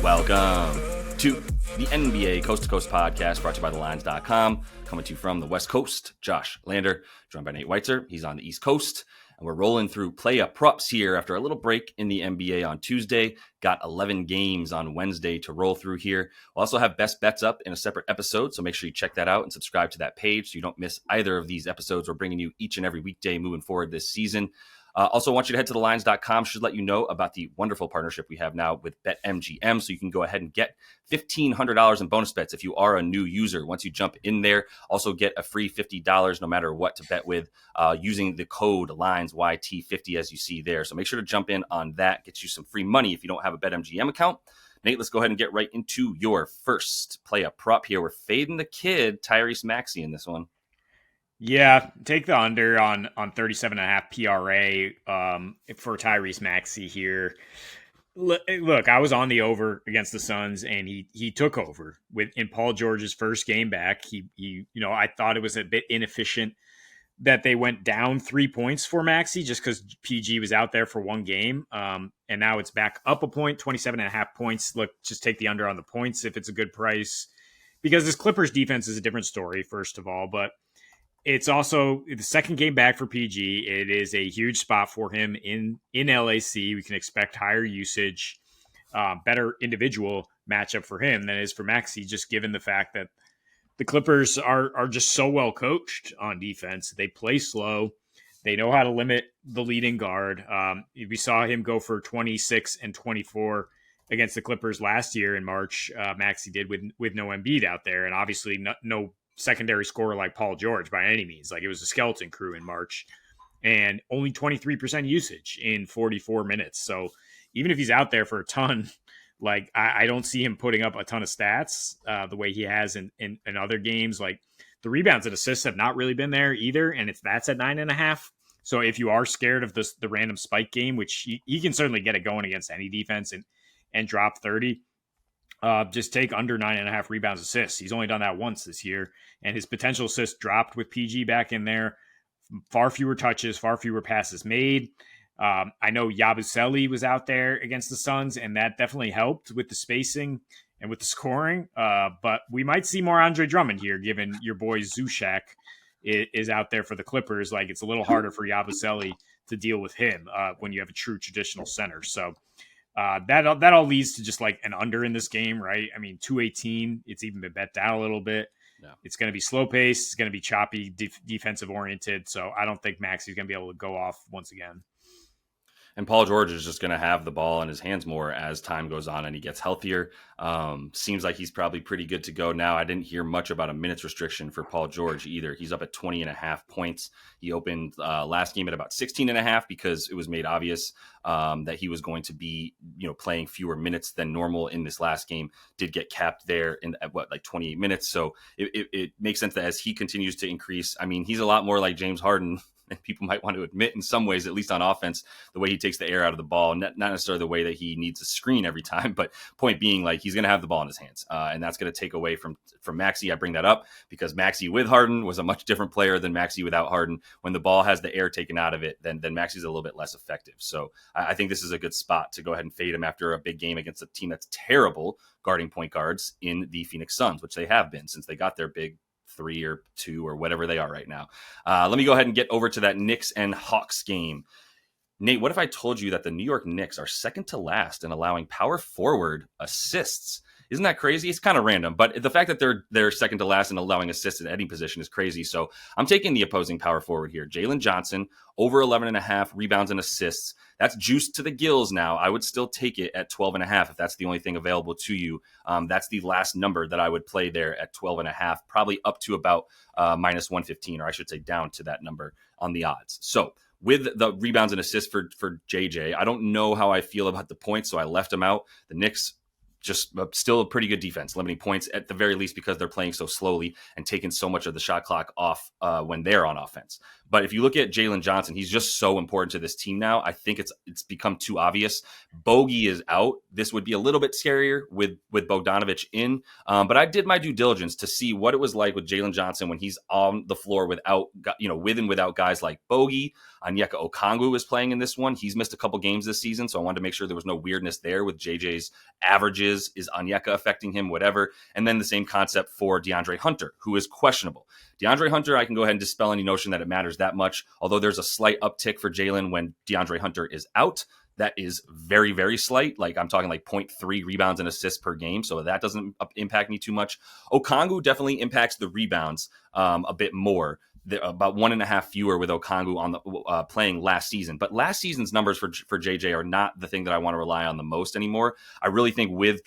Welcome to the NBA Coast to Coast podcast brought to you by thelines.com. Coming to you from the West Coast, Josh Lander, joined by Nate Weitzer. He's on the East Coast. And we're rolling through play-up props here after a little break in the NBA on Tuesday. Got 11 games on Wednesday to roll through here. We'll also have best bets up in a separate episode, so make sure you check that out and subscribe to that page so you don't miss either of these episodes. We're bringing you each and every weekday moving forward this season. Also, I want you to head to thelines.com. Should let you know about the wonderful partnership we have now with BetMGM, so you can go ahead and get $1,500 in bonus bets if you are a new user. Once you jump in there, also get a free $50 no matter what to bet with using the code LINESYT50 as you see there. So make sure to jump in on that. Get you some free money if you don't have a BetMGM account. Nate, let's go ahead and get right into your first play-up prop here. We're fading the kid, Tyrese Maxey, in this one. Yeah, take the under on 37.5 PRA for Tyrese Maxey here. Look, I was on the over against the Suns, and he took over in Paul George's first game back. I thought it was a bit inefficient that they went down 3 points for Maxey just because PG was out there for one game. And now it's back up a point, 27.5 points. Look, just take the under on the points if it's a good price, because this Clippers defense is a different story, first of all, but it's also the second game back for PG. It is a huge spot for him in LAC. We can expect higher usage, better individual matchup for him than it is for Maxey, just given the fact that the Clippers are just so well coached on defense. They play slow. They know how to limit the leading guard. We saw him go for 26 and 24 against the Clippers last year in March. Maxey did with no Embiid out there, and obviously no secondary scorer like Paul George by any means. Like, it was a skeleton crew in March, and only 23% usage in 44 minutes. So even if he's out there for a ton, like I don't see him putting up a ton of stats the way he has in other games. Like, the rebounds and assists have not really been there either, and that's at 9.5. So if you are scared of the random spike game, which he can certainly get it going against any defense and drop 30, just take under 9.5 rebounds assists. He's only done that once this year, and his potential assists dropped with PG back in there. Far fewer touches, far fewer passes made. I know Yabusele was out there against the Suns, and that definitely helped with the spacing and with the scoring. But we might see more Andre Drummond here, given your boy Zushak is out there for the Clippers. Like, it's a little harder for Yabusele to deal with him when you have a true traditional center. So that all leads to just like an under in this game, right? I mean, 218, it's even been bet down a little bit. Yeah. It's going to be slow paced. It's going to be choppy, defensive oriented. So I don't think Maxey's going to be able to go off once again. And Paul George is just going to have the ball in his hands more as time goes on and he gets healthier. Seems like he's probably pretty good to go now. I didn't hear much about a minutes restriction for Paul George either. He's up at 20.5 points. He opened last game at about 16.5 because it was made obvious that he was going to be, playing fewer minutes than normal in this last game. Did get capped there at 28 minutes. So it makes sense that as he continues to increase, I mean, he's a lot more like James Harden, and people might want to admit in some ways, at least on offense, the way he takes the air out of the ball, not necessarily the way that he needs a screen every time, but point being, like, he's going to have the ball in his hands. And that's going to take away from Maxey. I bring that up because Maxey with Harden was a much different player than Maxey without Harden. When the ball has the air taken out of it, then Maxey's a little bit less effective. So I think this is a good spot to go ahead and fade him after a big game against a team that's terrible guarding point guards in the Phoenix Suns, which they have been since they got their big 3 or 2 or whatever they are right now. Let me go ahead and get over to that Knicks and Hawks game. Nate, what if I told you that the New York Knicks are second to last in allowing power forward assists? Isn't that crazy? It's kind of random, but the fact that they're second to last in allowing assists in any position is crazy. So I'm taking the opposing power forward here. Jalen Johnson, over 11.5 rebounds and assists. That's juiced to the gills now. I would still take it at 12.5 if that's the only thing available to you. That's the last number that I would play there at 12.5, probably up to about minus 115, or I should say down to that number on the odds. So with the rebounds and assists for JJ, I don't know how I feel about the points, so I left him out. The Knicks just still a pretty good defense, limiting points at the very least because they're playing so slowly and taking so much of the shot clock off when they're on offense. But if you look at Jalen Johnson, he's just so important to this team now. I think it's become too obvious. Bogey is out. This would be a little bit scarier with Bogdanović in. But I did my due diligence to see what it was like with Jalen Johnson when he's on the floor with and without guys like Bogey. Onyeka Okongwu is playing in this one. He's missed a couple games this season, so I wanted to make sure there was no weirdness there with JJ's averages is. Is Onyeka affecting him? Whatever. And then the same concept for DeAndre Hunter, who is questionable. DeAndre Hunter, I can go ahead and dispel any notion that it matters that much, although there's a slight uptick for Jalen when DeAndre Hunter is out. That is very, very slight. Like I'm talking like 0.3 rebounds and assists per game. So that doesn't impact me too much. Okongwu definitely impacts the rebounds a bit more. About 1.5 fewer with Okongwu on the playing last season. But last season's numbers for JJ are not the thing that I want to rely on the most anymore. I really think with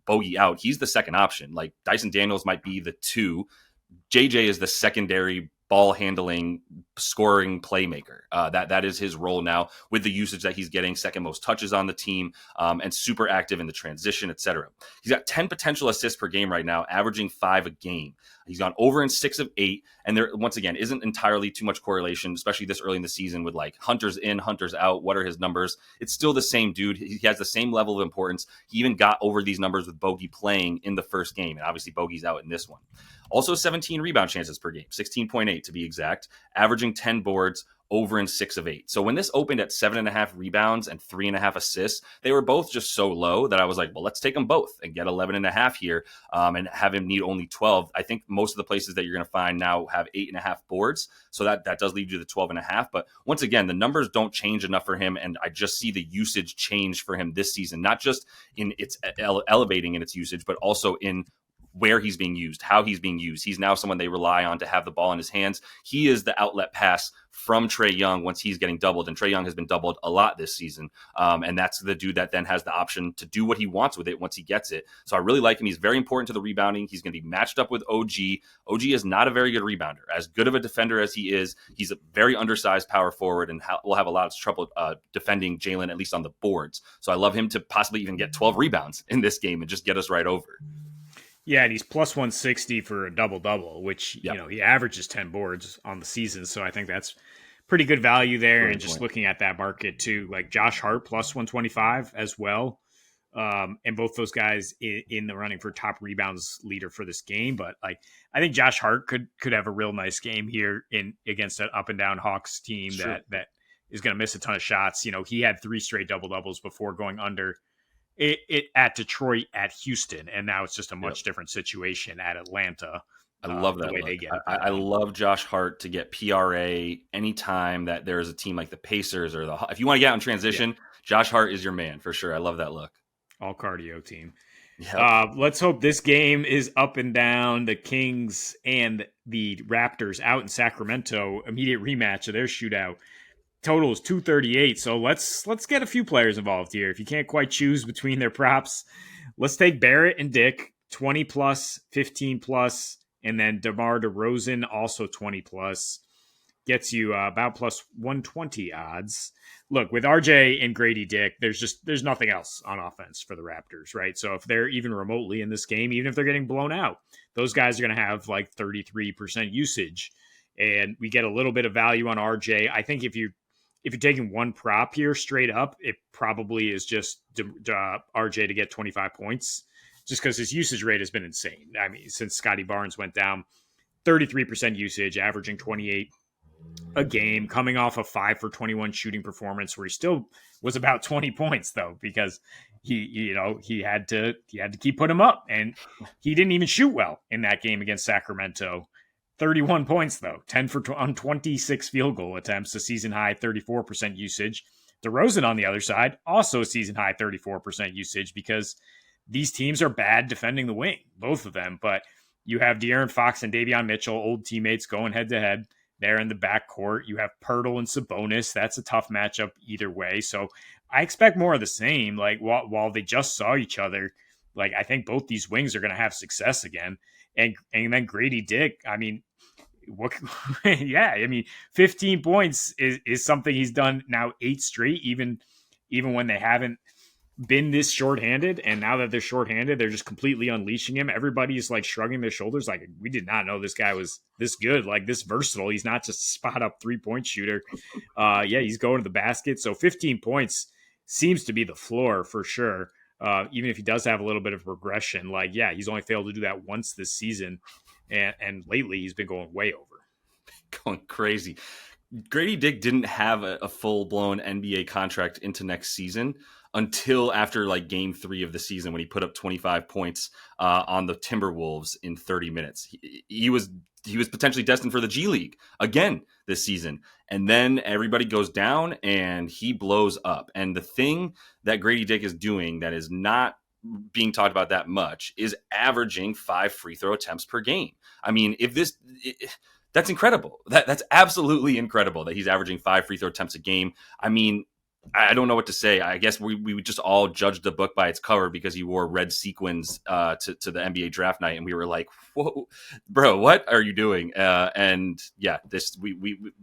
Bogey out, he's the second option. Like Dyson Daniels might be the 2. JJ is the secondary ball handling, scoring playmaker. That is his role now with the usage that he's getting, second most touches on the team, and super active in the transition, etc. He's got 10 potential assists per game right now, averaging 5 a game. He's gone over in 6 of 8, and there once again isn't entirely too much correlation, especially this early in the season with like Hunter's in, Hunter's out. What are his numbers? It's still the same dude. He has the same level of importance. He even got over these numbers with Bogey playing in the first game, and obviously Bogey's out in this one. Also 17 rebound chances per game, 16.8 to be exact, averaging 10 boards, over in 6 of 8. So when this opened at 7.5 rebounds and 3.5 assists, they were both just so low that I was like, well, let's take them both and get 11.5 here and have him need only 12. I think most of the places that you're going to find now have 8.5 boards. So that does lead you to 12.5. But once again, the numbers don't change enough for him. And I just see the usage change for him this season, not just in its elevating in its usage, but also in where he's being used, how he's being used. He's now someone they rely on to have the ball in his hands. He is the outlet pass from Trae Young once he's getting doubled, and Trae Young has been doubled a lot this season. And that's the dude that then has the option to do what he wants with it once he gets it. So I really like him. He's very important to the rebounding. He's going to be matched up with OG. OG is not a very good rebounder. As good of a defender as he is, he's a very undersized power forward and will have a lot of trouble defending Jalen, at least on the boards. So I love him to possibly even get 12 rebounds in this game and just get us right over. Yeah, and he's plus 160 for a double-double, which, Yep. he averages 10 boards on the season. So I think that's pretty good value there. Great and just point. looking at that market too, like Josh Hart plus 125 as well. And both those guys in the running for top rebounds leader for this game. But like, I think Josh Hart could have a real nice game here against an up and down Hawks team Sure. that is going to miss a ton of shots. He had 3 straight double-doubles before going under it at Detroit, at Houston, and now it's just a much different situation at Atlanta. I love that. The way they get it. I love Josh Hart to get PRA anytime that there's a team like the Pacers or if you want to get out in transition, Josh Hart is your man for sure. I love that look. All cardio team. Yep. Let's hope this game is up and down. The Kings and the Raptors out in Sacramento, immediate rematch of their shootout. Total is 238. So let's get a few players involved here. If you can't quite choose between their props, let's take Barrett and Dick, 20 plus, 15 plus, and then DeMar DeRozan also 20 plus. Gets you about plus 120 odds. Look, with RJ and Grady Dick, there's nothing else on offense for the Raptors, right? So if they're even remotely in this game, even if they're getting blown out, those guys are going to have like 33% usage. And we get a little bit of value on RJ. I think if you're taking one prop here straight up, it probably is just RJ to get 25 points, just because his usage rate has been insane. I mean, since Scotty Barnes went down, 33% usage, averaging 28 a game, coming off a 5 for 21 shooting performance, where he still was about 20 points though, because he had to keep putting him up, and he didn't even shoot well in that game against Sacramento. 31 points, though, 10 on 26 field goal attempts, a season high 34% usage. DeRozan, on the other side, also season high 34% usage, because these teams are bad defending the wing, both of them. But you have De'Aaron Fox and Davion Mitchell, old teammates, going head to head there in the backcourt. You have Pirtle and Sabonis. That's a tough matchup either way. So I expect more of the same. Like while they just saw each other, like I think both these wings are going to have success again. And then Grady Dick, I mean, 15 points is something he's done now 8 straight, even when they haven't been this shorthanded. And now that they're shorthanded, they're just completely unleashing him. Everybody's like shrugging their shoulders, like, we did not know this guy was this good, like this versatile. He's not just a spot up 3-point shooter. He's going to the basket. So 15 points seems to be the floor for sure. Even if he does have a little bit of regression, he's only failed to do that once this season. And lately he's been going way over. Going crazy. Grady Dick didn't have a full-blown NBA contract into next season. until after like game 3 of the season when he put up 25 points on the Timberwolves in 30 minutes. He was potentially destined for the G League again this season. And then everybody goes down and he blows up. And the thing that Grady Dick is doing that is not being talked about that much is averaging 5 free throw attempts per game. I mean, that's incredible. That's absolutely incredible that he's averaging 5 free throw attempts a game. I mean, I don't know what to say. I guess we would just all judge the book by its cover because he wore red sequins to the NBA draft night, and we were like, "Whoa, bro, what are you doing?" And yeah,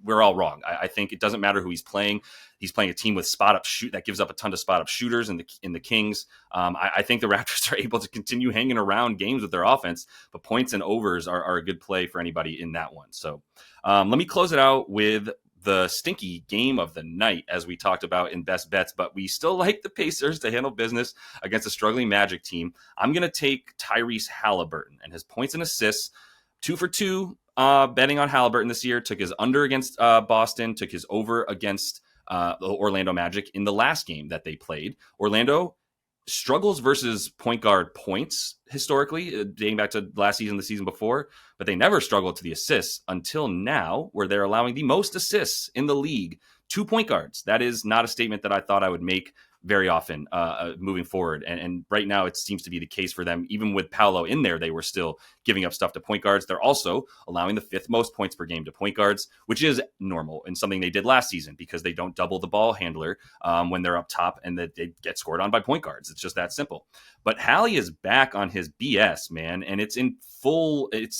we're all wrong. I think it doesn't matter who he's playing. He's playing a team with spot up shoot that gives up a ton of spot up shooters in the Kings. I think the Raptors are able to continue hanging around games with their offense, but points and overs are a good play for anybody in that one. So let me close it out with the stinky game of the night, as we talked about in best bets, but we still like the Pacers to handle business against a struggling Magic team. I'm going to take Tyrese Halliburton and his points and assists, 2 for 2 betting on Halliburton this year. Took his under against Boston, took his over against the Orlando Magic in the last game that they played. Orlando struggles versus point guard points historically, dating back to last season, the season before, but they never struggled to the assists until now, where they're allowing the most assists in the league to point guards. That is not a statement that I thought I would make very often moving forward. And right now it seems to be the case for them. Even with Paolo in there, they were still giving up stuff to point guards. They're also allowing the 5th most points per game to point guards, which is normal and something they did last season because they don't double the ball handler when they're up top and that they get scored on by point guards. It's just that simple. But Hallie is back on his BS, man, and it's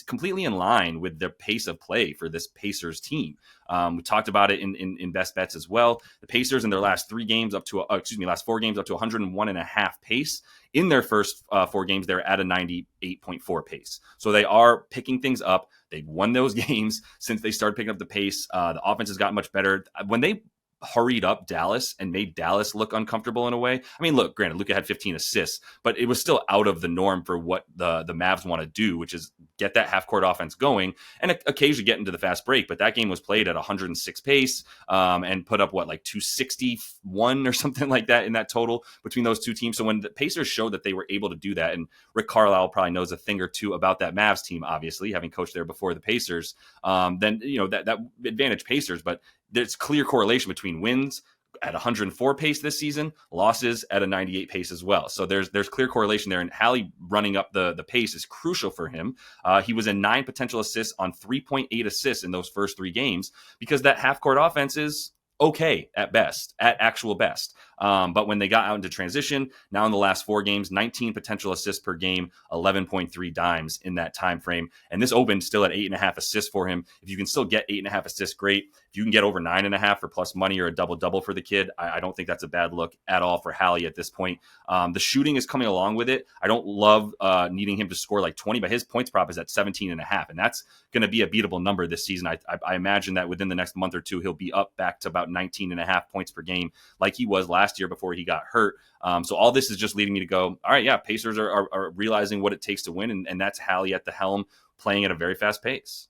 completely in line with the pace of play for this Pacers team. We talked about it in best bets as well. The Pacers in their last 4 games up to 101.5 pace. In their first 4 games, they're at a 98.4 pace. So they are picking things up. They've won those games since they started picking up the pace. The offense has gotten much better. When they hurried up Dallas and made Dallas look uncomfortable in a way. I mean, look, granted, Luka had 15 assists, but it was still out of the norm for what the Mavs want to do, which is get that half-court offense going and occasionally get into the fast break. But that game was played at 106 pace and put up, 261 or something like that in that total between those two teams. So when the Pacers showed that they were able to do that, and Rick Carlisle probably knows a thing or two about that Mavs team, obviously, having coached there before the Pacers, then, that advantage Pacers, but there's clear correlation between wins at 104 pace this season, losses at a 98 pace as well. So there's clear correlation there, and Hallie running up the pace is crucial for him. He was in 9 potential assists on 3.8 assists in those first 3 games because that half-court offense is okay at best, at actual best. But when they got out into transition, now in the last 4 games, 19 potential assists per game, 11.3 dimes in that time frame. And this opened still at 8.5 assists for him. If you can still get 8.5 assists, great. If you can get over 9.5 for plus money or a double-double for the kid, I don't think that's a bad look at all for Hallie at this point. The shooting is coming along with it. I don't love needing him to score like 20, but his points prop is at 17.5, and that's going to be a beatable number this season. I imagine that within the next month or two, he'll be up back to about 19.5 points per game like he was last year before he got hurt. So all this is just leading me to go, all right, yeah, Pacers are realizing what it takes to win, and that's Hallie at the helm playing at a very fast pace.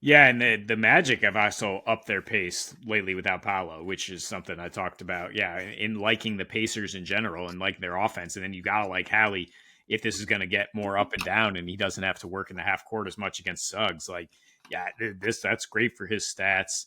Yeah, and the Magic have also upped their pace lately without Paolo, which is something I talked about. Yeah, in liking the Pacers in general and liking their offense. And then you got to like Hallie if this is going to get more up and down and he doesn't have to work in the half court as much against Suggs. Like, yeah, that's great for his stats.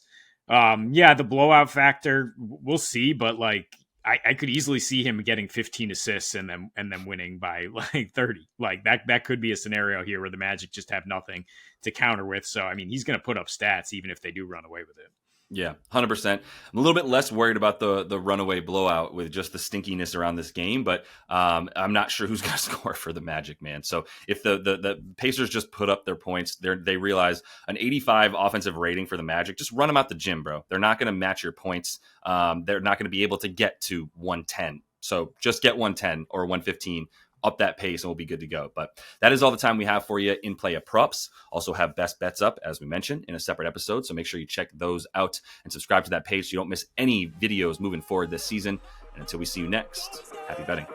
Yeah, the blowout factor, we'll see, but like I could easily see him getting 15 assists and then winning by like 30. Like that could be a scenario here where the Magic just have nothing to counter with. So I mean, he's going to put up stats even if they do run away with it. Yeah, 100%. I'm a little bit less worried about the runaway blowout with just the stinkiness around this game, but I'm not sure who's going to score for the Magic, man. So if the Pacers just put up their points, they realize an 85 offensive rating for the Magic, just run them out the gym, bro. They're not going to match your points. They're not going to be able to get to 110. So just get 110 or 115. Up that pace and we'll be good to go. But that is all the time we have for you in Play of Props. Also have best bets up, as we mentioned, in a separate episode. So make sure you check those out and subscribe to that page so you don't miss any videos moving forward this season. And until we see you next, happy betting.